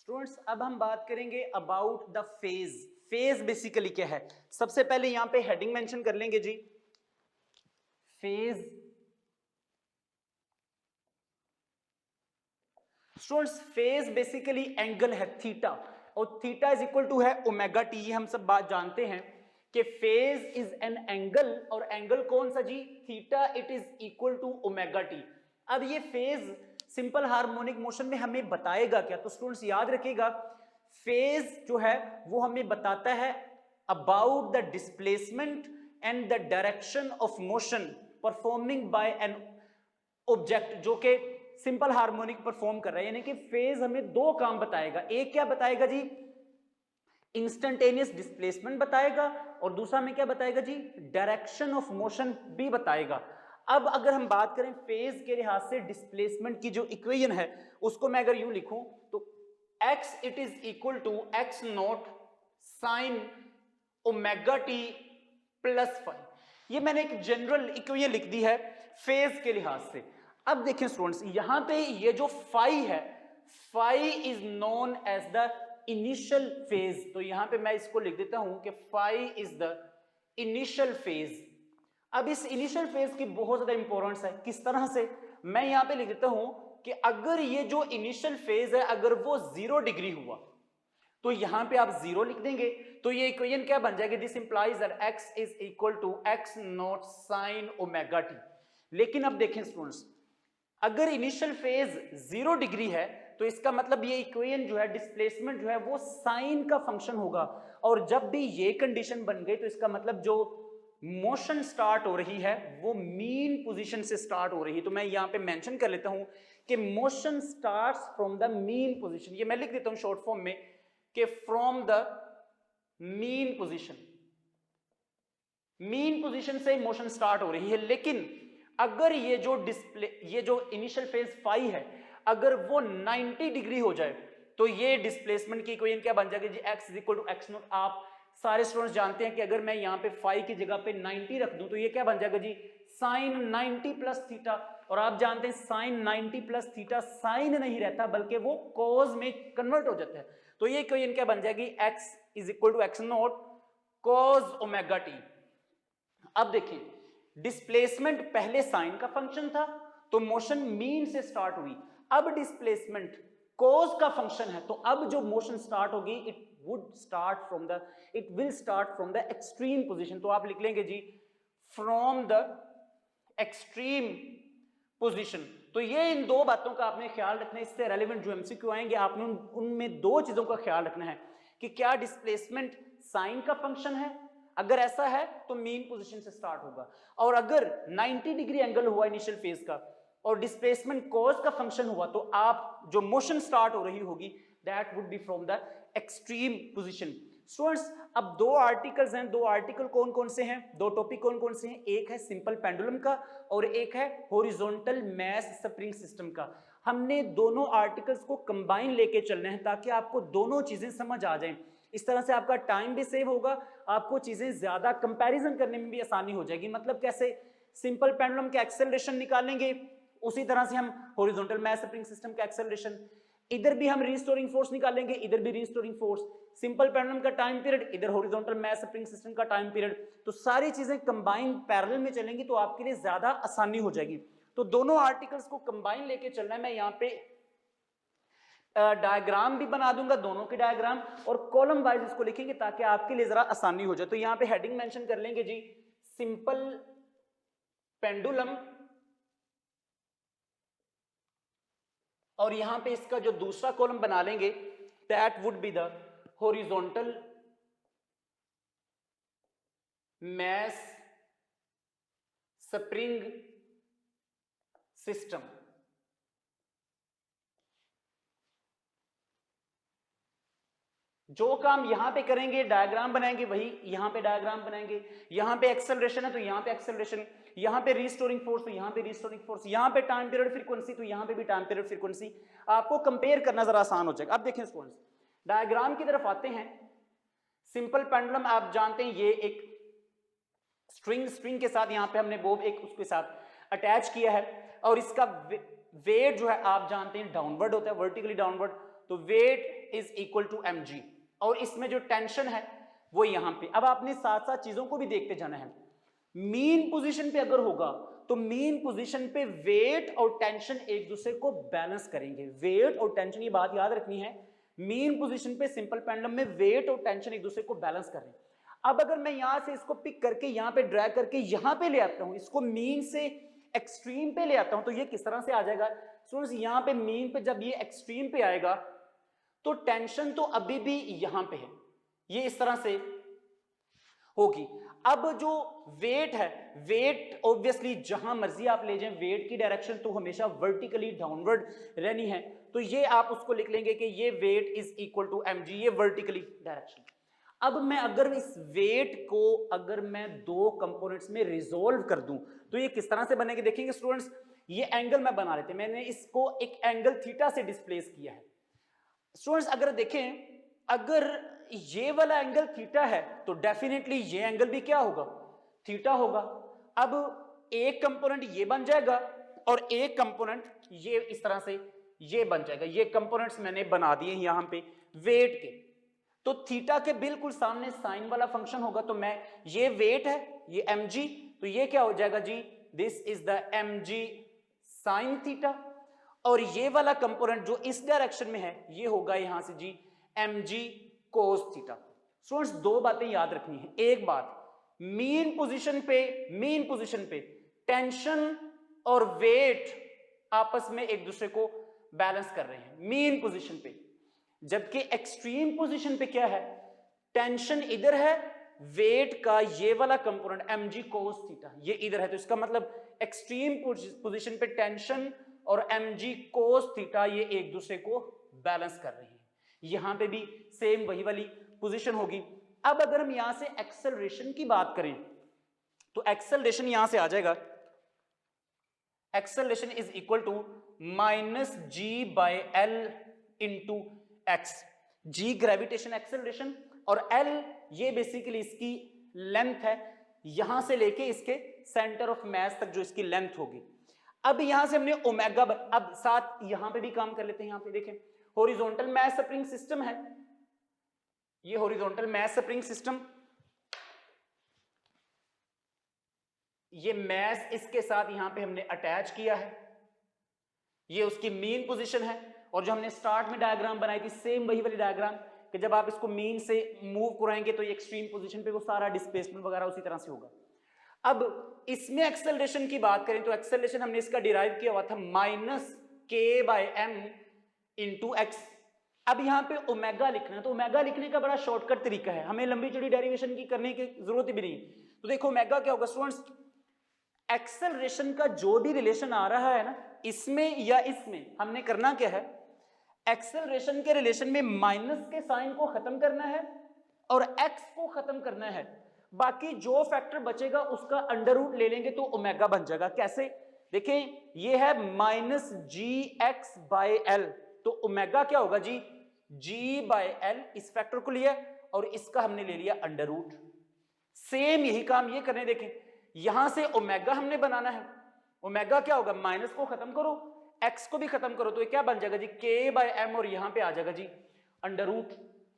Students अब हम बात करेंगे about the phase. Phase basically क्या है, सबसे पहले यहां पे हेडिंग मेंशन कर लेंगे जी। Phase students, phase basically angle है थीटा, और थीटा इज इक्वल टू है ओमेगा टी। ये हम सब बात जानते हैं कि फेज इज एन एंगल, और एंगल कौन सा जी, theta. It is equal to omega T. अब ये फेज सिंपल हार्मोनिक मोशन में हमें बताएगा क्या, तो स्टूडेंट्स याद रखिएगा, फेज जो है वो हमें बताता है about the displacement and the direction of motion performing by an object जो कि सिंपल हार्मोनिक परफॉर्म कर रहा है। यानी कि फेज हमें दो काम बताएगा, एक क्या बताएगा जी, इंस्टेंटेनियस डिस्प्लेसमेंट बताएगा, और दूसरा में क्या बताएगा जी, डायरेक्शन ऑफ मोशन भी बताएगा। अब अगर हम बात करें फेज के लिहाज से डिस्प्लेसमेंट की जो इक्वेशन है उसको मैं अगर यूं लिखूं तो x it is equal to x not sine omega T plus five. ये मैंने एक जनरल इक्वेशन लिख दी है फेज के लिहाज से। अब देखिए स्टूडेंट्स, यहां पे ये जो फाई है, phi is known as the initial phase. तो यहां पे मैं इसको लिख देता हूं कि phi is the initial phase. अब इस इनिशियल फेज की बहुत ज्यादा इंपॉर्टेंस है, किस तरह से, मैं यहां पे लिख देता हूं कि अगर ये जो इनिशियल फेज है अगर वो 0 डिग्री हुआ तो यहां पे आप 0 लिख देंगे, तो ये इक्वेशन क्या बन जाएगी, this implies that x is equal to x not sine omega T. लेकिन अब देखें स्टूडेंट्स, अगर इनिशियल फेज 0 डिग्री है तो इसका मतलब ये इक्वेशन जो है डिस्प्लेसमेंट जो है वो साइन का फंक्शन होगा, और जब भी ये कंडीशन बन गई तो इसका मतलब जो मोशन स्टार्ट हो रही है वो मीन पोजीशन से स्टार्ट हो रही है। तो मैं यहां पे मेंशन कर लेता हूं कि motion starts from the mean position. ये मैं लिख देता हूं शॉर्ट फॉर्म में कि from the mean position, mean position से मोशन स्टार्ट हो रही है। लेकिन अगर ये जो इनिशियल फेज फाई है अगर वो 90 डिग्री हो जाए तो ये डिस्प्लेसमेंट की इक्वेशन क्या बन जाएगी जी, x is equal to x not. आप सारे स्टूडेंट्स जानते हैं कि अगर मैं यहां पे फाई की जगह पे 90 रख दूं तो ये क्या बन जाएगा जी, साइन 90 प्लस थीटा। और आप जानते हैं साइन 90 प्लस थीटा साइन नहीं रहता बल्कि वो कॉज में कन्वर्ट हो जाता है। तो ये इक्वेशन क्या बन जाएगी, x is equal to x not cos omega T. अब देखिए, डिस्प्लेसमेंट पहले साइन का फंक्शन था तो मोशन मीन से स्टार्ट हुई, अब डिस्प्लेसमेंट कॉज का फंक्शन है तो अब जो मोशन स्टार्ट होगी it will start from the extreme position. तो आप लिख लेंगे जी फ्रॉम द एक्सट्रीम पोजीशन। तो ये इन दो बातों का आपने ख्याल रखना है, इससे रेलेवेंट जो एमसीक्यू आएंगे आपने उनमें दो चीजों का ख्याल रखना है कि क्या डिस्प्लेसमेंट साइन का फंक्शन है, अगर ऐसा है तो मीन पोजीशन से स्टार्ट होगा, और अगर 90 डिग्री एंगल हुआ इनिशियल फेज का और डिस्प्लेसमेंट कॉज का फंक्शन हुआ तो आप जो मोशन स्टार्ट हो रही होगी that would B from the extreme position. Students अब दो आर्टिकल्स हैं, दो आर्टिकल कौन कौन से हैं, दो टॉपिक कौन कौन से हैं, एक है सिंपल पेंडुलम का और एक है हॉरिजॉन्टल मैस स्प्रिंग सिस्टम का। हमने दोनों आर्टिकल्स को कंबाइन लेके चलना है ताकि आपको दोनों चीजें समझ आ जाएं। इस तरह से आपका टाइम भी सेव होगा, आपको चीजें ज्यादा कंपैरिजन करने में भी आसानी हो जाएगी। मतलब कैसे, सिंपल पेंडुलम के एक्सेलरेशन निकालेंगे उसी तरह से हम हॉरिजॉन्टल मैस स्प्रिंग सिस्टम का एक्सेलरेशन, इधर भी हम रिस्टोरिंग फोर्स निकालेंगे इधर भी रिस्टोरिंग फोर्स, सिंपल पेंडुलम का टाइम पीरियड इधर हॉरिजॉन्टल मैस स्प्रिंग सिस्टम का टाइम पीरियड। तो सारी चीजें कंबाइन पैरेलल में चलेंगी तो आपके लिए ज्यादा आसानी हो जाएगी। तो दोनों आर्टिकल्स को कंबाइन लेके चलना है। मैं यहां पे डायग्राम भी बना दूंगा, दोनों के डायग्राम, और कॉलम वाइज इसको लिखेंगे ताकि आपके लिए जरा आसानी हो जाए। तो यहां पे हेडिंग मेंशन कर लेंगे जी सिंपल पेंडुलम, और यहां पे इसका जो दूसरा कॉलम बना लेंगे that would be the horizontal mass spring system. जो काम यहां पे करेंगे डायग्राम बनाएंगे वही यहां पे डायग्राम बनाएंगे। यहां पे एक्सेलरेशन है तो यहां पे एक्सेलरेशन, यहां पे रिस्टोरिंग फोर्स तो यहां पे रिस्टोरिंग फोर्स, यहां पे टाइम पीरियड फ्रीक्वेंसी तो यहां पे भी टाइम पीरियड फ्रीक्वेंसी। आपको कंपेयर करना जरा आसान हो जाएगा। अब देखें स्टूडेंट्स, डायग्राम की तरफ आते हैं। सिंपल पेंडुलम आप जानते हैं ये एक स्ट्रिंग के साथ यहां पे हमने बोब एक उसके साथ अटैच किया है, और इसका वेट जो है आप जानते हैं डाउनवर्ड होता है, वर्टिकली डाउनवर्ड। तो weight is equal to mg, और इसमें जो टेंशन है वो यहां पे। अब आपने साथ साथ चीजों को भी देखते जाना है। मीन पोजीशन पे अगर होगा तो मीन पोजीशन पे वेट और टेंशन एक दूसरे को बैलेंस करेंगे। वेट और टेंशन, ये बात याद रखनी है, मीन पोजीशन पे सिंपल पेंडुलम में वेट और टेंशन एक दूसरे को बैलेंस कर रहे हैं। अब अगर मैं यहां से इसको पिक करके यहां पे ड्रैग करके यहां पे ले आता हूं, इसको मीन से एक्सट्रीम पे ले आता हूं, तो ये किस तरह से आ जाएगा स्टूडेंट्स? यहां पे मीन पे जब ये एक्सट्रीम पे आएगा तो टेंशन तो अभी भी यहां पे है, ये इस तरह से होगी। अब जो वेट है, वेट ऑब्वियसली जहां मर्जी आप ले जाएं, वेट की डायरेक्शन तो हमेशा वर्टिकली डाउनवर्ड रहनी है, तो ये आप उसको लिख लेंगे कि ये weight is equal to mg, ये वर्टिकली डायरेक्शन। अब मैं अगर इस वेट को अगर मैं दो कंपोनेंट्स में रिजोल्व कर दूं तो ये किस तरह से बनेंगे देखेंगे स्टूडेंट्स। ये एंगल मैं बना लेते हैं, मैंने इसको एक एंगल थीटा से डिस्प्लेस किया है स्टूडेंट्स। अगर देखें, अगर ये वाला एंगल थीटा है तो डेफिनेटली ये एंगल भी क्या होगा? थीटा होगा। अब एक कंपोनेंट ये बन जाएगा और एक कंपोनेंट ये इस तरह से ये बन जाएगा। ये कंपोनेंट्स मैंने बना दिए यहां पे वेट के, तो थीटा के बिल्कुल सामने साइन वाला फंक्शन होगा, तो मैं ये वेट है ये mg, तो ये क्या हो जाएगा जी? This is the mg sine theta, और ये वाला कंपोनेंट जो इस डायरेक्शन में है ये होगा यहां से जी mg कोस थीटा। स्टूडेंट्स दो बातें याद रखनी है। एक बात, मीन पोजीशन पे टेंशन और वेट आपस में एक दूसरे को बैलेंस कर रहे हैं मीन पोजीशन पे, जबकि एक्सट्रीम पोजीशन पे क्या है? टेंशन इधर है, वेट का ये वाला कंपोनेंट mg कोस थीटा ये इधर है, तो इसका मतलब एक्सट्रीम पोजीशन पे टेंशन और mg कोस थीटा ये एक दूसरे को बैलेंस कर रहे हैं। यहां पे भी सेम वही वाली पोजीशन होगी। अब अगर हम यहां से एक्सेलरेशन की बात करें तो एक्सेलरेशन यहां से आ जाएगा, acceleration is equal to minus G by L into X. G gravitation acceleration और एल ये बेसिकली इसकी लेंथ है, यहां से लेके इसके सेंटर ऑफ मास तक जो इसकी लेंथ होगी। अब यहां से हमने ओमेगा, अब साथ यहां पे भी काम कर लेते हैं। यहां पे देखें, हॉरिजॉन्टल मास स्प्रिंग सिस्टम है, ये हॉरिजॉन्टल मास स्प्रिंग सिस्टम, ये मास इसके साथ यहां पे हमने अटैच किया है, ये उसकी मीन पोजीशन है। और जो हमने स्टार्ट में डायग्राम बनाई थी सेम वही वाली डायग्राम, कि जब आप इसको मीन से मूव कराएंगे तो ये एक्सट्रीम पोजीशन पे वो सारा डिस्प्लेसमेंट वगैरह उसी तरह से होगा। अब इसमें एक्सेलरेशन की बात करें तो एक्सेलरेशन हमने इसका डिराइव किया हुआ था माइनस के बाय एम इंटू एक्स। अब यहां पे ओमेगा लिखना है, तो ओमेगा लिखने का बड़ा शॉर्टकट तरीका है, हमें लंबी चौड़ी डेरिवेशन की करने की जरूरत भी नहीं। तो देखो ओमेगा क्या होगा स्टूडेंट्स, एक्सेलरेशन का जो भी रिलेशन आ रहा है ना इसमें या इसमें, हमने करना क्या है, एक्सेलरेशन के रिलेशन में माइनस के साइन को खत्म करना है और एक्स को खत्म करना है, बाकी जो फैक्टर बचेगा उसका अंडर रूट ले लेंगे तो ओमेगा बन जाएगा। कैसे देखें, ये है minus g x by l, तो ओमेगा क्या होगा जी? जी बाय एल, इस फैक्टर को लिया और इसका हमने ले लिया अंडर रूट। सेम यही काम ये करने, देखें यहां से ओमेगा हमने बनाना है, ओमेगा क्या होगा? माइनस को खत्म करो, एक्स को भी खत्म करो, तो ये क्या बन जाएगा जी? के बाय एम, और यहां पे आ जाएगा जी अंडर रूट।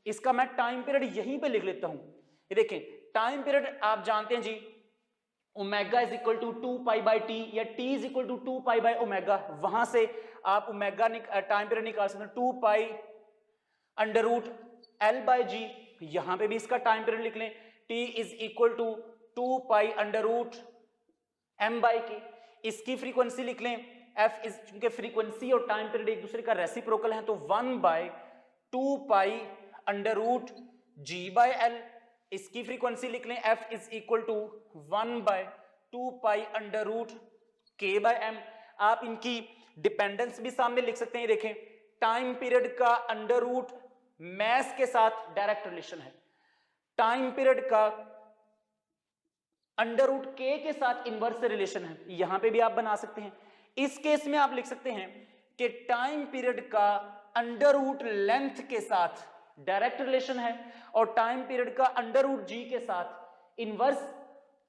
इसका मैं टाइम पीरियड यहीं पे लिख लेता हूं। ये देखें टाइम पीरियड आप जानते हैं जी, omega is equal to 2 pi by T, या T is equal to 2 pi by omega. वहां से आप ओमेगा टाइम पीरियड निकाल सकते हैं 2 pi under root L by g. यहां पे भी इसका टाइम पीरियड लिख लें, T is equal to 2 pi under root m by k. इसकी फ्रीक्वेंसी लिख लें, एफ इज, चूंकि फ्रीक्वेंसी और टाइम पीरियड एक दूसरे का रेसिप्रोकल है, तो 1 by 2 pi under root g by L. इसकी फ्रीक्वेंसी लिख लें, f is equal to 1 by 2 pi under root के बाय एम। आप इनकी डिपेंडेंस भी सामने लिख सकते हैं। देखें टाइम पीरियड का अंडर रूट मैस के साथ डायरेक्ट रिलेशन है, टाइम पीरियड का अंडर रूट के साथ इनवर्स रिलेशन है, यहां पे भी आप बना सकते हैं। इस केस में आप लिख सकते हैं कि टाइम पीरियड का अंडर रूट लेंथ के साथ डायरेक्ट रिलेशन है और टाइम पीरियड का अंडर रूट जी के साथ इनवर्स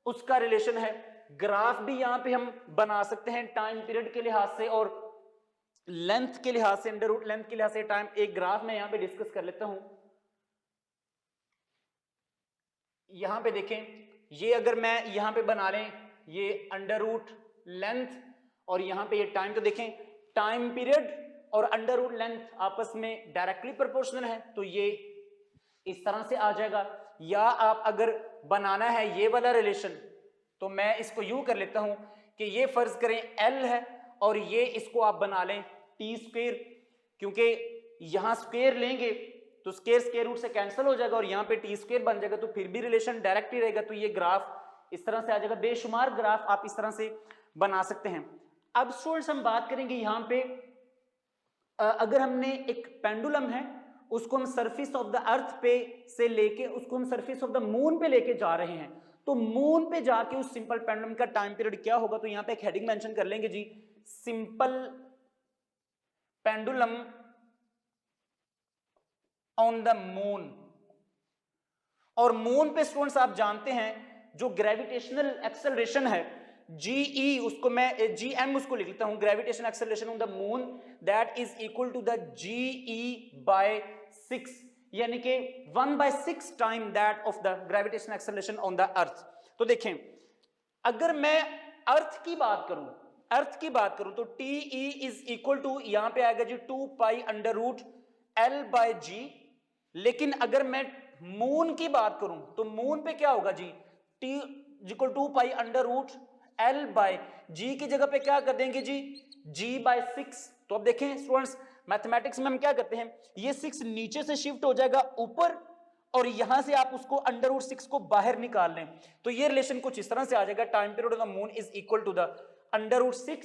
उसका रिलेशन है। ग्राफ भी यहां पे हम बना सकते हैं टाइम पीरियड के लिहाज से और लेंथ के लिहाज से, अंडर रूट लेंथ के लिहाज से टाइम, एक ग्राफ में यहां पे डिस्कस कर लेता हूं। यहां पे देखें, ये अगर मैं यहां पे बना लें ये अंडर रूट लेंथ और यहां पे ये टाइम, तो देखें टाइम पीरियड और अंडर रूट लेंथ आपस में डायरेक्टली प्रोपोर्शनल है, तो ये इस तरह से आ जाएगा। या आप अगर बनाना है ये वाला रिलेशन, तो मैं इसको यूं कर लेता हूं कि ये फर्ज करें L है और ये इसको आप बना लें टी स्क्वेयर, क्योंकि यहां स्क्वेयर लेंगे तो स्क्वेयर स्क्वेयर रूट से कैंसिल हो जाएगा और यहाँ पे टी स्क्वेयर बन जाएगा, तो फिर भी रिलेशन डायरेक्ट ही रहेगा। तो ये ग्राफ इस तरह से आ जाएगा, बेशुमार ग्राफ आप इस तरह से बना सकते हैं। अब स्टूडेंट्स हम बात करेंगे यहाँ पे, अगर हमने एक पेंडुलम है उसको हम सरफेस ऑफ द अर्थ पे से लेके उसको हम सरफेस ऑफ द मून पे लेके जा रहे हैं, तो मून पे जाके उस सिंपल पेंडुलम का टाइम पीरियड क्या होगा, तो यहाँ पे एक हेडिंग मेंशन कर लेंगे जी, simple pendulum on the moon. और मून पे स्टूडेंट्स आप जानते हैं जो ग्रेविटेशनल एक्सेलरेशन है जीई, उसको मैं जीएम उसको लिख लेता हूं, gravitational acceleration on the moon, that is equal to the g by 6, यानी कि 1/6 time that of the gravitational acceleration on the earth. तो देखें, अगर मैं अर्थ की बात करूं तो टीई इज इक्वल टू, यहां पे आएगा जी 2 pi under root L by g. लेकिन अगर मैं मून की बात करूं तो मून पे क्या होगा जी, T equal 2 pi under root L by g की जगह पे क्या कर देंगे जी, जी बाय 6। तो अब देखें स्टूडेंट्स, मैथमेटिक्स में हम क्या करते हैं, ये 6 नीचे से शिफ्ट हो जाएगा ऊपर और यहां से आप उसको अंडर रूट 6 को बाहर निकाल लें, तो ये रिलेशन कुछ इस तरह से आ जाएगा, time period of the moon is equal to the under root 6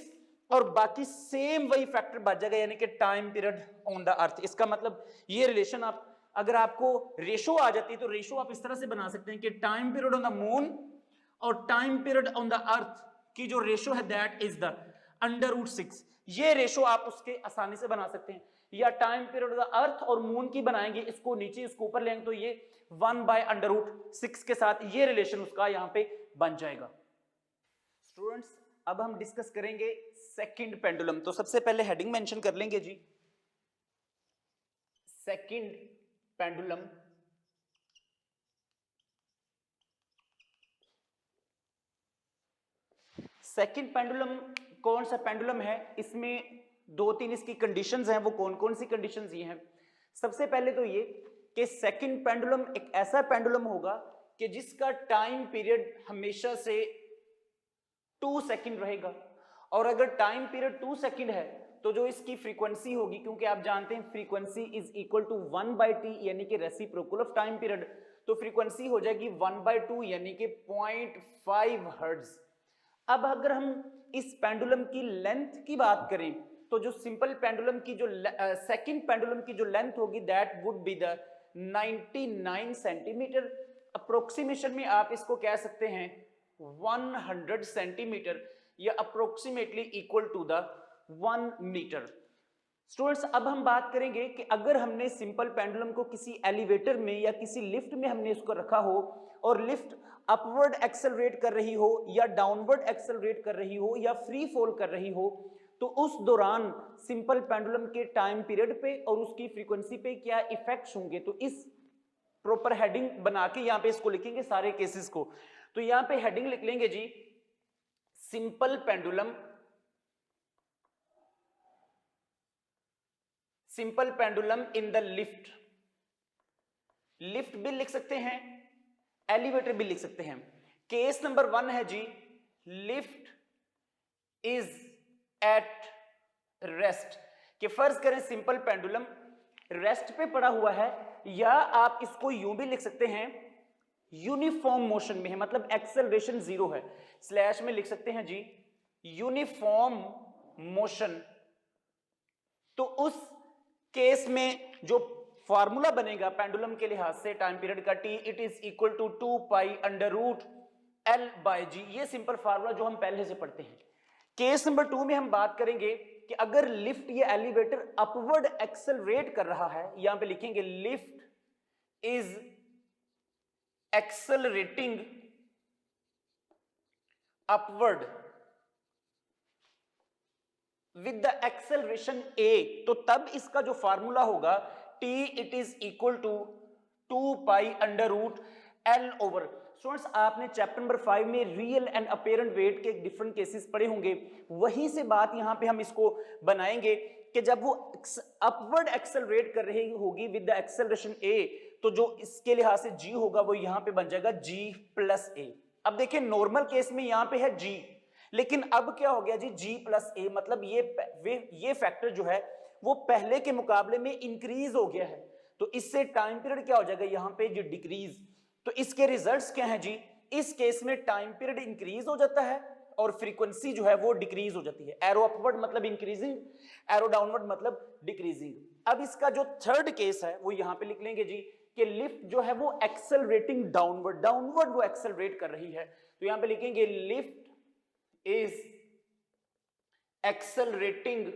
और बाकी सेम वही फैक्टर बच जाएगा, यानी कि टाइम पीरियड ऑन द अर्थ। इसका मतलब ये रिलेशन आप, अगर आपको रेशो आ जाती है तो रेशो आप इस तरह से बना सकते हैं कि time period on the moon और time period on the earth की जो रेशो है that is the under root 6। ये रेशो आप उसके आसानी से बना सकते हैं, या time period of the earth और मून की बनाएंगे, इसको नीचे इसको ऊपर लेंगे तो ये 1/√6 के साथ ये रिलेशन उसका यहां पे बन जाएगा। स्टूडेंट्स अब हम डिस्कस करेंगे सेकंड पेंडुलम। तो सबसे पहले हेडिंग मेंशन कर लेंगे जी, सेकंड पेंडुलम। सेकंड पेंडुलम कौन सा पेंडुलम है, इसमें 2-3 इसकी कंडीशंस हैं, वो कौन कौन सी कंडीशंस ये हैं। सबसे पहले तो ये कि सेकंड पेंडुलम एक ऐसा पेंडुलम होगा कि जिसका टाइम पीरियड हमेशा से 2 सेकंड रहेगा, और अगर टाइम पीरियड 2 सेकंड है तो जो इसकी फ्रीक्वेंसी होगी, क्योंकि आप जानते हैं frequency is equal to 1/t यानी कि रेसिप्रोकल ऑफ टाइम पीरियड, तो फ्रीक्वेंसी हो जाएगी 1/2 यानी कि 0.5 हर्ट्ज। अब अगर हम इस पेंडुलम की लेंथ की बात करें तो जो सिंपल पेंडुलम की जो सेकंड पेंडुलम की जो लेंथ होगी that would be the 99 centimetre. Approximation में आप इसको कह सकते हैं 100 सेंटीमीटर या approximately equal to the 1 metre. Students अब हम बात करेंगे कि अगर हमने सिंपल पेंडुलम को किसी एलिवेटर में या किसी लिफ्ट में हमने इसको रखा हो और लिफ्ट अपवर्ड एक्सेलरेट कर रही हो या डाउनवर्ड एक्सेलरेट कर रही हो या फ्री फॉल कर रही हो, तो उस दौरान सिंपल पेंडुलम के टाइम पीरियड पे और उसकी फ्रीक्वेंसी पे क्या इफेक्ट्स होंगे, तो इस प्रॉपर हेडिंग बना के यहां पे इसको लिखेंगे सारे केसेस को। तो यहां पे हेडिंग लिख लेंगे जी, simple pendulum, simple pendulum in the lift. Lift भी लिख सकते हैं, एलिवेटर भी लिख सकते हैं। केस नंबर 1 है जी, लिफ्ट इज एट रेस्ट। कि फर्ज करें सिंपल पेंडुलम रेस्ट पे पड़ा हुआ है, या आप इसको यूं भी लिख सकते हैं यूनिफॉर्म मोशन में है, मतलब एक्सेलरेशन 0 है, स्लैश में लिख सकते हैं जी यूनिफॉर्म मोशन। तो उस केस में जो फार्मूला बनेगा पेंडुलम के लिहाज से टाइम पीरियड का, T it is equal to 2 pi under root L by g, ये सिंपल फार्मूला जो हम पहले से पढ़ते हैं। केस नंबर 2 में हम बात करेंगे कि अगर लिफ्ट या एलिवेटर अपवर्ड एक्सेलरेट कर रहा है, यहां पे लिखेंगे lift is accelerating upward with the acceleration a, तो तब इसका जो फार्मूला होगा t it is equal to 2 pi under root l over. Students आपने चैप्टर नंबर 5 में रियल एंड अपेरेंट वेट के डिफरेंट केसेस पढ़े होंगे, वहीं से बात यहां पे हम इसको बनाएंगे कि जब वो अपवर्ड एक्सेलरेट कर रही होगी विद द एक्सेलरेशन a, तो जो इसके लिहाज से g होगा वो यहां पे बन जाएगा g प्लस a। अब देखिए नॉर्मल केस में यहां पे है g, लेकिन अब क्या हो गया जी g प्लस a, मतलब ये फैक्टर जो है वो पहले के मुकाबले में इंक्रीज हो गया है, तो इससे टाइम पीरियड क्या हो जाएगा यहाँ पे जी डिक्रीज। तो इसके रिजल्ट्स क्या हैं जी, इस केस में टाइम पीरियड इंक्रीज हो जाता है और फ्रीक्वेंसी जो है वो डिक्रीज हो जाती है। एरो अपवर्ड मतलब इंक्रीजिंग, एरो डाउनवर्ड मतलब डिक्रीजिंग। अब इसका जो थर्ड केस है वो यहां पे लिख लेंगे जी कि लिफ्ट जो है वो एक्सेलरेटिंग डाउनवर्ड वो एक्सेलरेट कर रही है, तो यहां पे लिखेंगे lift is accelerating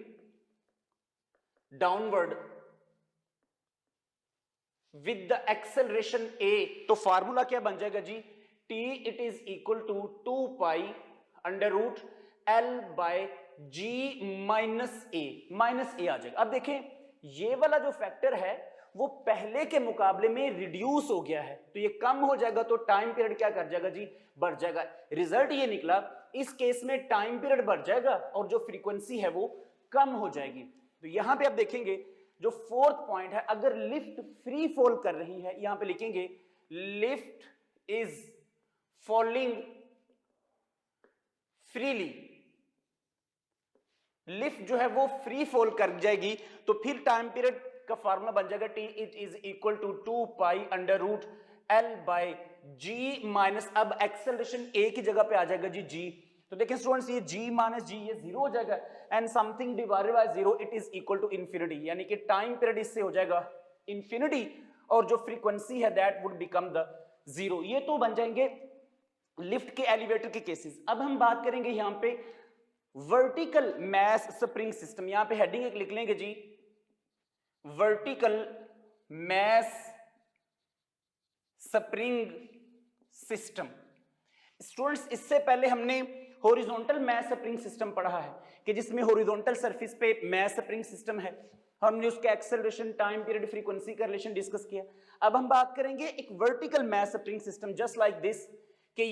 downward with the acceleration a, तो फार्मूला क्या बन जाएगा जी, t it is equal to 2 pi under root l by g minus a आ जाएगा। अब देखें ये वाला जो फैक्टर है वो पहले के मुकाबले में रिड्यूस हो गया है, तो ये कम हो जाएगा तो टाइम पीरियड क्या कर जाएगा जी, बढ़ जाएगा। रिजल्ट ये निकला इस केस में टाइम पीरियड बढ़ जाएगा और जो फ्रीक्वेंसी है वो कम हो जाएगी। तो यहां पे आप देखेंगे जो फोर्थ पॉइंट है, अगर लिफ्ट फ्री फॉल कर रही है, यहां पे लिखेंगे lift is falling freely, lift जो है वो फ्री फॉल कर जाएगी, तो फिर टाइम पीरियड का फार्मूला बन जाएगा t it is equal to 2 pi under root L by g minus, अब एक्सेलरेशन ए की जगह पे आ जाएगा जी जी, तो देखिए स्टूडेंट्स ये g माइनस जी ये जीरो हो जाएगा and something divided by zero it is equal to infinity, यानी कि टाइम पीरियड इससे हो जाएगा इंफिनिटी और जो फ्रीक्वेंसी है that would become the zero. ये तो बन जाएंगे लिफ्ट के एलिवेटर के केसेस। अब हम बात करेंगे यहां पे वर्टिकल मैस स्प्रिंग सिस्टम, यहां पे हेडिंग एक लिख लेंगे जी vertical mass spring system. Students इससे पहले हमने हॉरिजॉन्टल मैस स्प्रिंग सिस्टम पढ़ा है कि जिसमें हॉरिजॉन्टल सरफेस पे मैस स्प्रिंग सिस्टम है, हमने उसके एक्सेलरेशन टाइम पीरियड फ्रीक्वेंसी का रिलेशन डिस्कस किया। अब हम बात करेंगे एक vertical mass spring system just like this, कि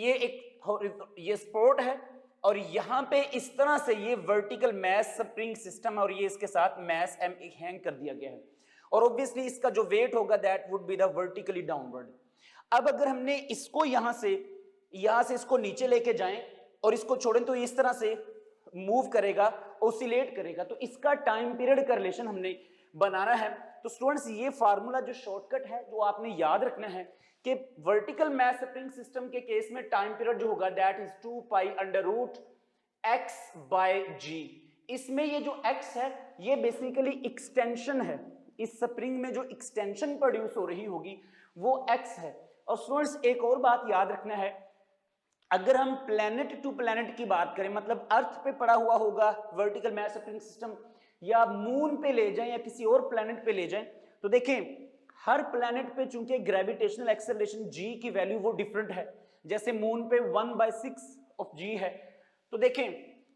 ये स्पोर्ट है और यहां पे इस तरह से ये वर्टिकल मैस स्प्रिंग सिस्टम और ये इसके साथ मैस एम हैंग कर दिया गया है और ऑब्वियसली इसका जो वेट होगा that would be the vertically downward. अब अगर हमने इसको यहां से इसको नीचे लेके जाएं और इसको छोड़ें तो इस तरह से मूव करेगा, ऑसिलेट करेगा, तो इसका टाइम पीरियड का रिलेशन हमने बनाना है। तो स्टूडेंट्स ये फार्मूला जो शॉर्टकट है जो आपने याद रखना है कि वर्टिकल मैस स्प्रिंग सिस्टम के केस में टाइम पीरियड जो होगा that is 2 pi under root x by g. इसमें ये जो x है ये बेसिकली एक्सटेंशन है, इस स्प्रिंग में जो एक्सटेंशन प्रोड्यूस हो रही होगी वो x है। और स्टूडेंट्स एक और बात याद रखना है, अगर हम प्लैनेट टू प्लैनेट की बात करें, मतलब अर्थ पे पड़ा हुआ होगा वर्टिकल मैस स्प्रिंग सिस्टम, या मून पे ले जाएं या किसी और प्लैनेट पे ले जाएं, तो देखें हर प्लैनेट पे चूंकि ग्रेविटेशनल एक्सेलरेशन g की वैल्यू वो डिफरेंट है, जैसे मून पे 1/6 ऑफ g है, तो देखें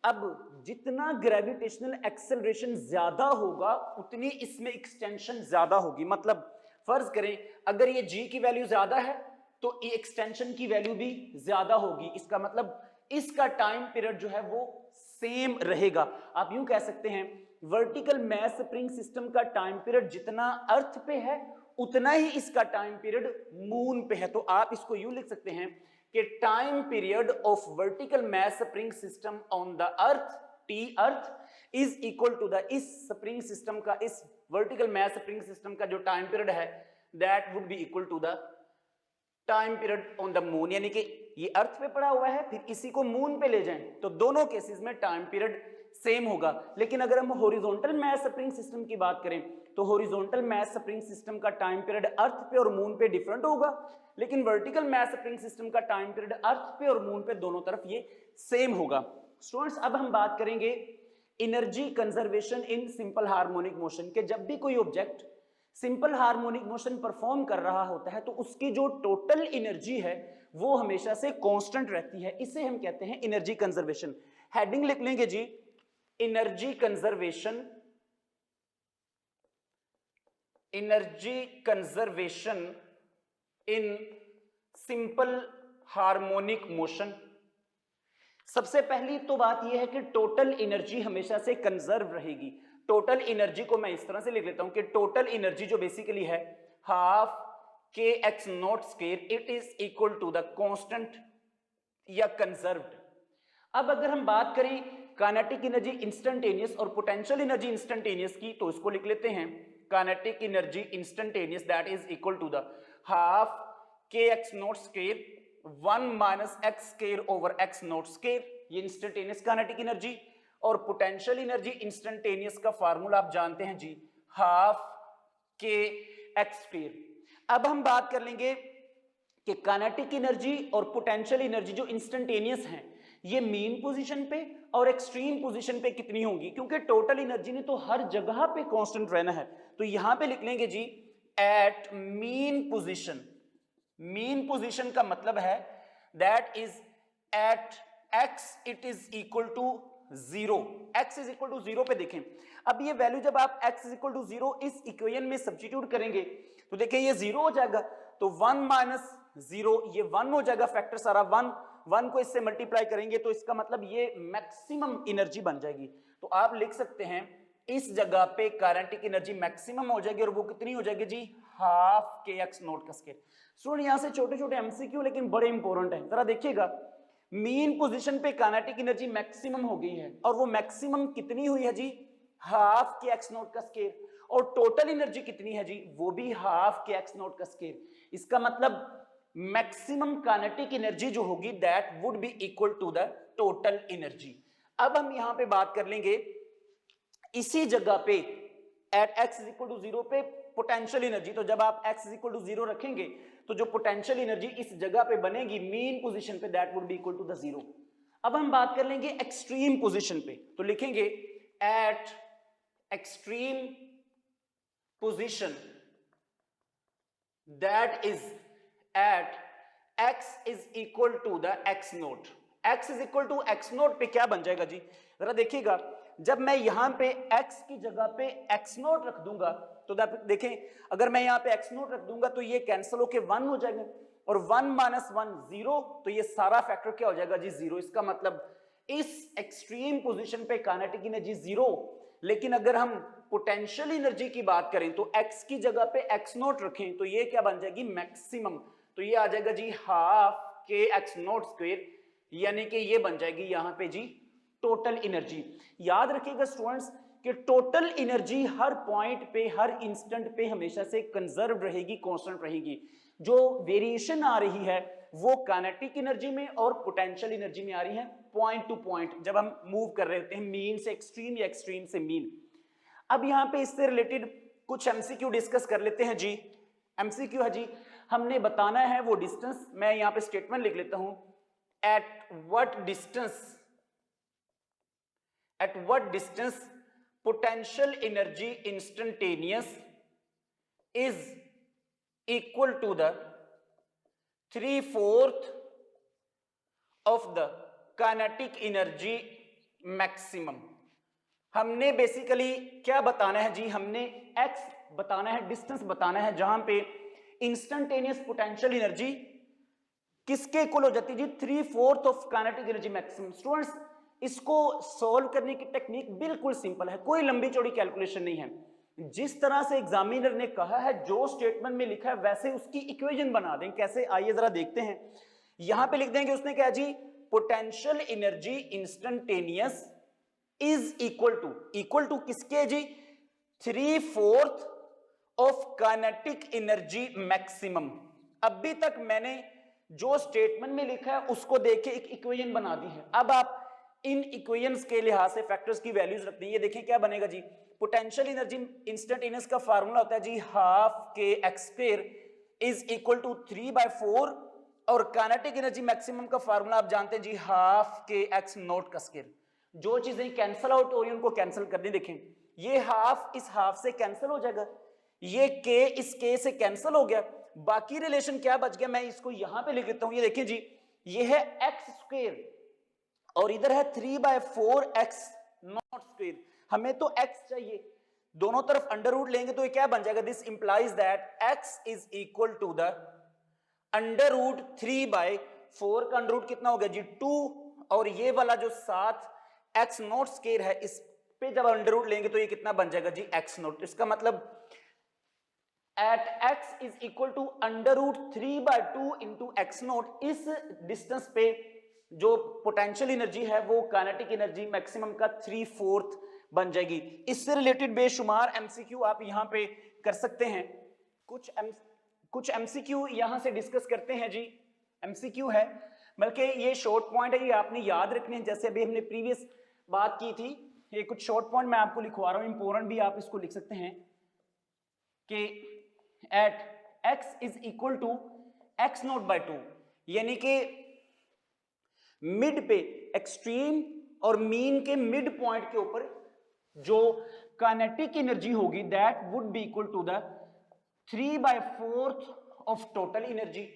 अब जितना ग्रेविटेशनल एक्सेलरेशन ज्यादा होगा उतनी इसमें एक्सटेंशन ज्यादा होगी। मतलब फर्ज करें अगर ये g की वैल्यू ज्यादा है तो ये एक्सटेंशन की वैल्यू भी ज्यादा होगी, इसका मतलब इसका टाइम पीरियड जो है वो सेम रहेगा। आप यूं कह सकते हैं वर्टिकल मैस स्प्रिंग सिस्टम का टाइम पीरियड जितना अर्थ पे है उतना ही इसका टाइम पीरियड मून पे है। तो आप इसको यूं लिख सकते हैं कि time period of vertical mass spring system on the earth t earth is equal to the इस स्प्रिंग सिस्टम का, इस वर्टिकल मैस स्प्रिंग सिस्टम का जो टाइम पीरियड है that would be equal to the time period on the moon, यानी कि ये अर्थ पे पड़ा हुआ है फिर इसी को मून पे ले जाएं तो दोनों केसेस में टाइम पीरियड सेम होगा। लेकिन अगर हम हॉरिजॉन्टल मैस स्प्रिंग सिस्टम की बात करें तो हॉरिजॉन्टल मैस स्प्रिंग सिस्टम का टाइम पीरियड अर्थ पे और मून पे डिफरेंट होगा, लेकिन वर्टिकल मैस स्प्रिंग सिस्टम का टाइम पीरियड अर्थ पे और मून पे दोनों तरफ ये सेम होगा। स्टूडेंट्स अब हम बात करेंगे energy conservation in simple harmonic motion के जब भी कोई object simple harmonic motion perform कर रहा होता है तो उसकी जो टोटल एनर्जी है वो हमेशा से कांस्टेंट रहती है, इसे हम कहते हैं एनर्जी कंजर्वेशन। हेडिंग लिख लेंगे जी energy conservation in simple harmonic motion. सबसे पहली तो बात यह है कि टोटल एनर्जी हमेशा से कंजर्व रहेगी। टोटल एनर्जी को मैं इस तरह से लिख लेता हूं कि टोटल एनर्जी जो बेसिकली है half k x naught square, it is equal to the constant या कंजर्व्ड। अब अगर हम बात करें काइनेटिक एनर्जी इंस्टेंटेनियस और पोटेंशियल एनर्जी इंस्टेंटेनियस की, तो इसको लिख लेते हैं kinetic energy instantaneous that is equal to the half k x naught square 1 minus x square over x naught square, ये इंस्टेंटेनियस काइनेटिक एनर्जी। और पोटेंशियल एनर्जी इंस्टेंटेनियस का फार्मूला आप जानते हैं जी, हाफ के एक्स स्क्वायर। अब हम बात कर लेंगे कि काइनेटिक एनर्जी और पोटेंशियल एनर्जी जो इंस्टेंटेनियस हैं ये मीन पोजीशन पे और एक्सट्रीम पोजीशन पे कितनी होंगी, क्योंकि टोटल एनर्जी ने तो हर जगह पे कांस्टेंट रहना है। तो यहां पे लिख लेंगे जी at mean position. Mean position का मतलब है that is at x it is equal to 0, x is equal to 0 पे देखें। अब ये वैल्यू जब आप x इज इक्वल टू 0 इस इक्वेशन में सब्स्टिट्यूट करेंगे तो देखें ये 0 हो जाएगा, तो 1 माइनस 0 ये 1 हो जाएगा, फैक्टर सारा 1 को इससे मल्टीप्लाई करेंगे तो इसका मतलब ये मैक्सिमम एनर्जी बन जाएगी। तो आप लिख सकते हैं इस जगह पे काइनेटिक एनर्जी मैक्सिमम हो जाएगी और वो कितनी हो जाएगी जी, हाफ के एक्स नॉट का स्क्वायर। स्टूडेंट यहां से छोटे छोटे एमसीक्यू लेकिन बड़े इंपॉर्टेंट है, जरा देखिएगा। मीन पोजीशन पे काइनेटिक एनर्जी मैक्सिमम हो गई है और वो मैक्सिमम कितनी हुई है जी, हाफ के एक्स नॉट का स्क्वायर। और टोटल एनर्जी कितनी है जी, वो भी हाफ के एक्स नॉट का स्क्वायर। इसका मतलब मैक्सिमम काइनेटिक एनर्जी जो होगी that would be equal to the total energy. अब हम यहां पे बात कर लेंगे इसी जगह पे at x is equal to 0 पे पोटेंशियल एनर्जी। तो जब आप x इज इक्वल टू 0 रखेंगे तो जो पोटेंशियल एनर्जी इस जगह पे बनेगी मीन पोजीशन पे that would be equal to the 0। अब हम बात कर लेंगे एक्सट्रीम पोजीशन पे, तो लिखेंगे at extreme position that is at x is equal to the x naught. x is equal to x naught पे क्या बन जाएगा जी, जरा देखिएगा। जब मैं यहां पे x की जगह पे x नोट रख दूंगा तो देखें अगर मैं यहां पे x नोट रख दूंगा तो ये कैंसिल होके 1 हो जाएगा और 1 माइनस 1 0, तो ये सारा फैक्टर क्या हो जाएगा जी, 0। इसका मतलब इस एक्सट्रीम पोजीशन पे काइनेटिक एनर्जी 0। लेकिन अगर हम पोटेंशियल एनर्जी की बात करें तो x की जगह पे x नोट रखें तो ये क्या बन जाएगी, मैक्सिमम। तो ये आ जाएगा जी half k x note square, यानी कि ये बन जाएगी यहां पे जी टोटल एनर्जी। याद रखिएगा स्टूडेंट्स कि टोटल एनर्जी हर पॉइंट पे हर इंस्टेंट पे हमेशा से कंजर्व रहेगी, कांस्टेंट रहेगी। जो वेरिएशन आ रही है वो काइनेटिक एनर्जी में और पोटेंशियल एनर्जी में आ रही है पॉइंट टू पॉइंट, जब हम मूव कर रहे होते हैं मीन से एक्सट्रीम या एक्सट्रीम से मीन। अब यहां पे इससे रिलेटेड कुछ एमसीक्यू डिस्कस कर लेते हैं जी। एमसीक्यू है जी, हमने बताना है वो डिस्टेंस। मैं यहां पे स्टेटमेंट लिख लेता हूं, at what distance potential energy instantaneous is equal to the 3/4 of the kinetic energy maximum। हमने बेसिकली क्या बताना है जी, हमने x बताना है, डिस्टेंस बताना है जहां पे इंस्टेंटेनियस पोटेंशियल एनर्जी किसके इक्वल हो जाती है जी, 3/4 of kinetic energy maximum. Students इसको सॉल्व करने की टेक्निक बिल्कुल सिंपल है, कोई लंबी चौड़ी कैलकुलेशन नहीं है। जिस तरह से एग्जामिनर ने कहा है, जो स्टेटमेंट में लिखा है वैसे उसकी इक्वेशन बना दें। कैसे, आइए जरा देखते हैं। यहां पे लिख देंगे उसने क्या जी, potential energy instantaneous is equal to किसके जी, 3/4 ऑफ काइनेटिक एनर्जी मैक्सिमम। अभी तक मैंने जो स्टेटमेंट में लिखा है उसको देख के एक इक्वेशन बना दी है। अब आप इन इक्वेशंस के लिहाज से फैक्टर्स की वैल्यूज रखते हैं। ये देखें क्या बनेगा जी, पोटेंशियल एनर्जी इंस्टेंटेनियस का फार्मूला होता है जी half k x square is equal to 3/4 और काइनेटिक एनर्जी मैक्सिमम का फार्मूला आप जानते हैं जी हाफ के एक्स नॉट का स्क्वायर। जो चीजें कैंसिल आउट हो रही हैं उनको कैंसिल कर दें। देखें ये हाफ इस हाफ से कैंसिल हो जाएगा, ये के इस के से कैंसिल हो गया, बाकी रिलेशन क्या बच गया, मैं इसको यहां पे लिख देता हूं। ये देखिए जी, ये है एक्स स्क्वायर और इधर है 3/4 एक्स नॉट स्क्वायर, हमें तो x चाहिए, दोनों तरफ अंडर रूट लेंगे तो ये क्या बन जाएगा, this implies that x is equal to the under root 3/4 का अंडर रूट कितना हो गया जी 2, और ये वाला जो 7 x नॉट स्क्वायर है इस पे जब अंडर रूट लेंगे तो ये कितना बन जाएगा जी x नॉट। इसका मतलब at x is equal to under root 3/2 into x naught, इस डिस्टेंस पे जो पोटेंशियल एनर्जी है वो काइनेटिक एनर्जी मैक्सिमम का 3/4 बन जाएगी। इससे रिलेटेड बेशुमार एमसीक्यू आप यहां पे कर सकते हैं। कुछ एमसीक्यू यहां से डिस्कस करते हैं जी, एमसीक्यू है बल्कि ये शॉर्ट पॉइंट है, ये आपने याद रखने हैं। जैसे अभी हमने प्रीवियस बात की थी, ये कुछ शॉर्ट पॉइंट मैं आपको लिखवा रहा हूं, इंपॉर्टेंट भी आप इसको लिख सकते हैं कि at x is equal to x naught by 2, यानी कि मिड पे एक्सट्रीम और मीन के मिड पॉइंट के ऊपर जो काइनेटिक एनर्जी होगी that would be equal to the 3/4 of total energy,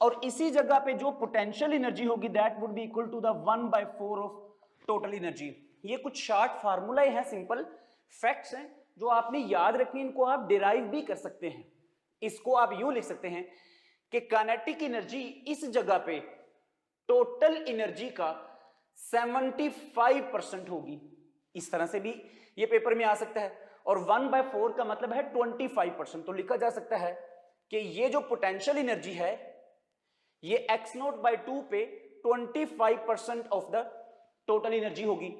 और इसी जगह पे जो पोटेंशियल एनर्जी होगी that would be equal to the 1/4 of total energy. ये कुछ शार्ट फार्मूला हैं, सिंपल फैक्ट्स हैं जो आपने याद रखनी, इनको आप डिराइव भी कर सकते हैं। इसको आप यूं लिख सकते हैं कि काइनेटिक एनर्जी इस जगह पे टोटल एनर्जी का 75% होगी, इस तरह से भी ये पेपर में आ सकता है, और 1/4 का मतलब है 25%। तो लिखा जा सकता है कि ये जो पोटेंशियल एनर्जी है ये x नॉट बाय 2 पे 25% ऑफ द टोटल एनर्जी होगी।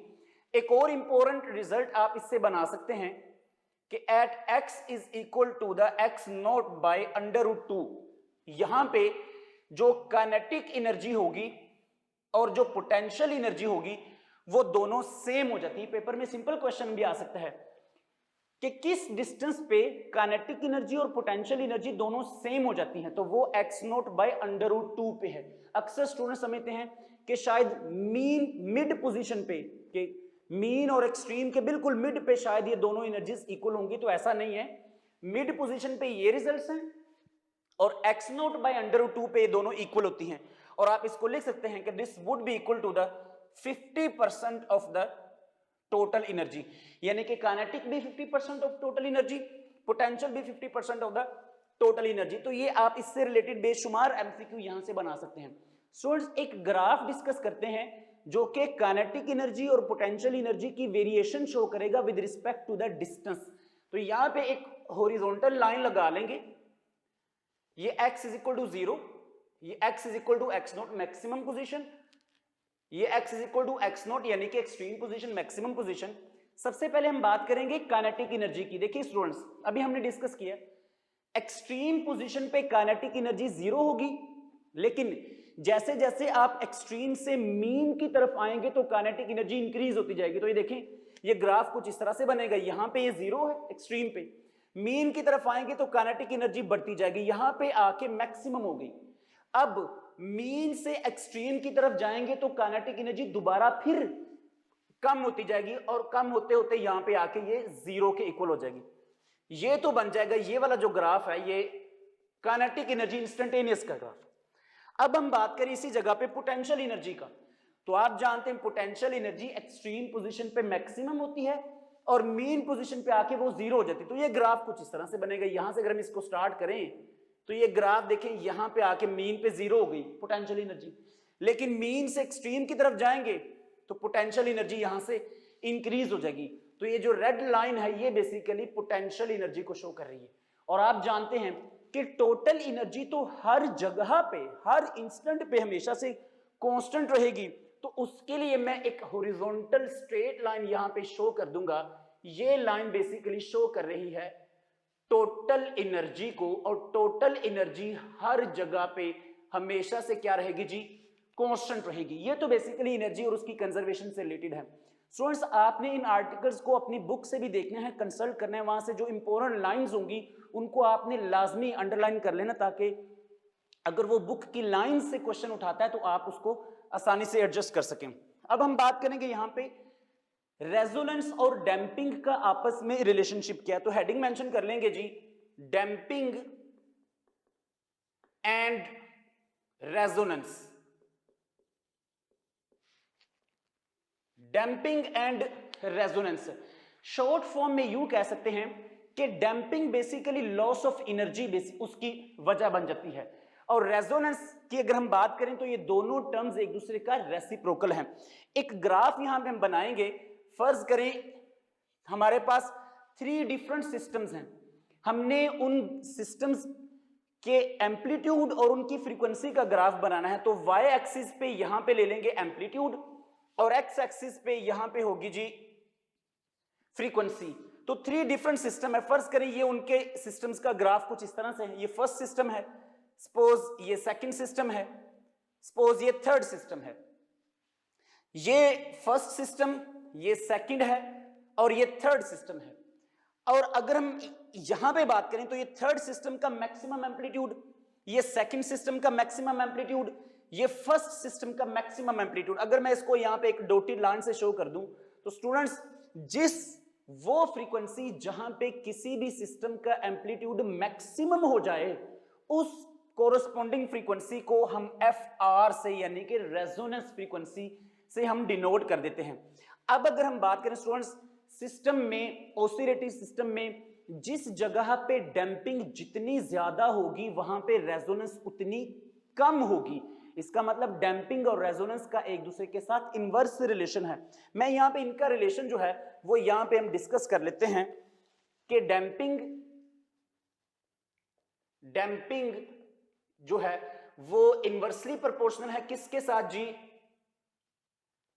एक और इंपॉर्टेंट रिजल्ट आप इससे बना सकते हैं कि at x is equal to the x naught by under root 2, यहां पे जो काइनेटिक एनर्जी होगी और जो पोटेंशियल एनर्जी होगी वो दोनों सेम हो जाती है। पेपर में सिंपल क्वेश्चन भी आ सकता है कि किस डिस्टेंस पे काइनेटिक एनर्जी और पोटेंशियल एनर्जी दोनों सेम हो जाती हैं, तो वो x naught by under root 2 पे है। अक्सर स्टूडेंट समझते हैं कि शायद मीन मिड पोजीशन पे, कि मीन और एक्सट्रीम के बिल्कुल मिड पे शायद ये दोनों एनर्जीज इक्वल होंगी, तो ऐसा नहीं है। मिड पोजीशन पे ये रिजल्ट्स हैं और x naught by under root 2 पे ये दोनों इक्वल होती हैं, और आप इसको लिख सकते हैं कि this would be equal to the 50% of the total energy, यानी कि काइनेटिक भी 50% ऑफ टोटल एनर्जी, पोटेंशियल भी 50% ऑफ द टोटल एनर्जी। तो ये आप इससे रिलेटेड बेशुमार एमसीक्यू यहां से बना सकते हैं। स्टूडेंट्स एक ग्राफ डिस्कस करते हैं जो कि काइनेटिक एनर्जी और पोटेंशियल एनर्जी की वेरिएशन शो करेगा with respect to the distance. तो यहां पे एक हॉरिजॉन्टल लाइन लगा लेंगे, ये x इज इक्वल टू 0, ये x is equal to x naught maximum position, ये x is equal to x naught यानी कि एक्सट्रीम पोजीशन मैक्सिमम पोजीशन। सबसे पहले हम बात करेंगे काइनेटिक एनर्जी की। देखिए स्टूडेंट्स अभी हमने डिस्कस किया एक्सट्रीम पोजीशन पे काइनेटिक एनर्जी 0 होगी, लेकिन जैसे जैसे आप एक्सट्रीम से मीन की तरफ आएंगे तो काइनेटिक एनर्जी इंक्रीज होती जाएगी। तो ये देखें ये ग्राफ कुछ इस तरह से बनेगा, यहां पे ये 0 है एक्सट्रीम पे, मीन की तरफ आएंगे तो काइनेटिक एनर्जी बढ़ती जाएगी, यहां पे आके मैक्सिमम हो गई। अब मीन से एक्सट्रीम की तरफ जाएंगे तो काइनेटिक एनर्जी दोबारा फिर कम होती जाएगी और कम होते होते यहां पे आके ये 0 के इक्वल हो जाएगी। ये तो बन जाएगा ये वाला जो ग्राफ है ये काइनेटिक एनर्जी इंस्टेंटेनियस का ग्राफ। अब हम बात करें इसी जगह पे पोटेंशियल एनर्जी का, तो आप जानते हैं पोटेंशियल एनर्जी एक्सट्रीम पोजीशन पे मैक्सिमम होती है और मीन पोजीशन पे आके वो 0 हो जाती है। तो ये ग्राफ कुछ इस तरह से बनेगा, यहां से अगर हम इसको स्टार्ट करें तो ये ग्राफ देखें यहां पे आके मीन पे 0 हो गई पोटेंशियल एनर्जी, लेकिन मीन से एक्सट्रीम की तरफ जाएंगे तो पोटेंशियल एनर्जी यहां से इंक्रीज हो जाएगी। तो ये जो रेड लाइन है ये बेसिकली पोटेंशियल एनर्जी को शो कर रही है। और आप जानते हैं कि टोटल एनर्जी तो हर जगह पे हर इंस्टेंट पे हमेशा से कांस्टेंट रहेगी, तो उसके लिए मैं एक हॉरिजॉन्टल स्ट्रेट लाइन यहां पे शो कर दूंगा। ये लाइन बेसिकली शो कर रही है टोटल एनर्जी को, और टोटल एनर्जी हर जगह पे हमेशा से क्या रहेगी जी कांस्टेंट रहेगी। ये तो बेसिकली एनर्जी और उसकी कंजर्वेशन से रिलेटेड है। स्टूडेंट्स आपने इन आर्टिकल्स को अपनी बुक से भी देखना है, कंसल्ट करना है, वहां से जो इंपॉर्टेंट लाइंस होंगी उनको आपने लाजमी अंडरलाइन कर लेना, ताकि अगर वो बुक की लाइन से क्वेश्चन उठाता है तो आप उसको आसानी से एडजस्ट कर सकें। अब हम बात करेंगे यहां पे रेजोनेंस और डैंपिंग का आपस में रिलेशनशिप क्या है। तो हेडिंग मेंशन कर लेंगे जी damping and resonance. Damping and resonance. Short form में यूं कह सकते हैं कि damping basically loss of energy उसकी वजह बन जाती है, और रेजोनेंस की अगर हम बात करें तो ये दोनों टर्म्स एक दूसरे का रेसिप्रोकल हैं। एक ग्राफ यहां पे हम बनाएंगे, फर्ज करें हमारे पास 3 डिफरेंट सिस्टम्स हैं, हमने उन सिस्टम्स के एम्पलीट्यूड और उनकी फ्रीक्वेंसी का ग्राफ बनाना है। तो y एक्सिस पे यहां पे ले लेंगे एम्पलीट्यूड और x एक्सिस पे यहां पे होगी जी फ्रीक्वेंसी। तो 3 डिफरेंट सिस्टम है, फर्ज करें ये उनके सिस्टम्स का ग्राफ कुछ इस तरह से है। ये फर्स्ट सिस्टम है, सपोज ये सेकंड सिस्टम है, सपोज ये थर्ड सिस्टम है। ये फर्स्ट सिस्टम, ये सेकंड है और ये थर्ड सिस्टम है। और अगर हम यहां पे बात करें तो ये थर्ड सिस्टम का मैक्सिमम एम्पलीट्यूड, ये सेकंड सिस्टम का मैक्सिमम एम्पलीट्यूड, ये फर्स्ट सिस्टम का मैक्सिमम एम्पलीट्यूड। अगर मैं इसको यहां पे एक डॉटेड लाइन से शो कर दूं तो स्टूडेंट्स, जिस वो फ्रीक्वेंसी जहां पे किसी भी सिस्टम का एम्पलीट्यूड मैक्सिमम हो जाए, उस कोरस्पॉन्डिंग फ्रीक्वेंसी को हम FR से यानी कि रेजोनेंस फ्रीक्वेंसी से हम डिनोट कर देते हैं। अब अगर हम बात करें स्टूडेंट्स, सिस्टम में, ऑसिलेटरी सिस्टम में जिस जगह पे डैम्पिंग जितनी ज्यादा होगी वहां पे रेजोनेंस उतनी कम होगी। इसका मतलब डैम्पिंग और रेजोनेंस का एक दूसरे के साथ इनवर्स रिलेशन है। मैं यहां पे इनका रिलेशन जो है वो यहां पे हम डिस्कस कर लेते हैं कि डैम्पिंग जो है वो इनवर्सली प्रोपोर्शनल है किसके साथ जी?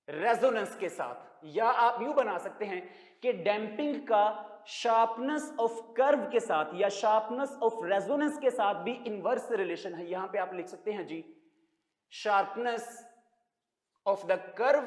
रेजोनेंस के साथ। या आप यूं बना सकते हैं कि डैम्पिंग का शार्पनेस ऑफ कर्व के साथ या शार्पनेस ऑफ रेजोनेंस के साथ भी इनवर्स रिलेशन है। यहां पे आप लिख सकते हैं जी शार्पनेस ऑफ द कर्व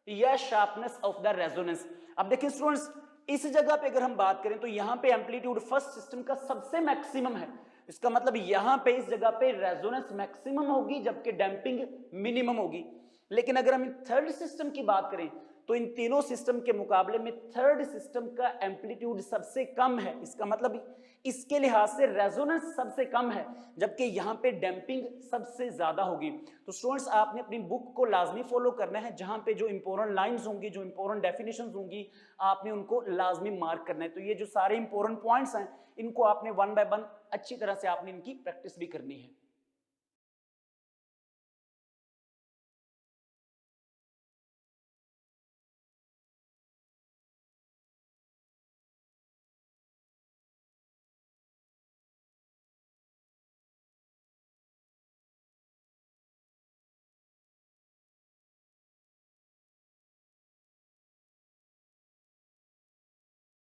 या शार्पनेस ऑफ द रेजोनेंस। अब देखिए स्टूडेंट्स, इस जगह पे अगर हम बात करें तो यहां पे एम्पलीट्यूड फर्स्ट सिस्टम का सबसे मैक्सिमम है। इसका मतलब यहां पे इस जगह पे रेजोनेंस मैक्सिमम होगी जबकि डैम्पिंग मिनिमम होगी। लेकिन अगर हम थर्ड सिस्टम की बात करें तो इन तीनों सिस्टम के मुकाबले में थर्ड सिस्टम का एम्पलीट्यूड सबसे कम है। इसका मतलब इसके लिहाज से रेजोनेंस सबसे कम है जबकि यहां पे डैम्पिंग सबसे ज्यादा होगी। तो स्टूडेंट्स, आपने अपनी बुक को लाजमी फॉलो करना है। जहां पे जो इंपॉर्टेंट लाइंस होंगी, जो इंपॉर्टेंट डेफिनेशंस होंगी, आपने उनको लाजमी मार्क करना है। तो ये जो सारे इंपॉर्टेंट पॉइंट्स हैं, इनको आपने वन बाय वन अच्छी तरह से आपने इनकी प्रैक्टिस भी करनी है।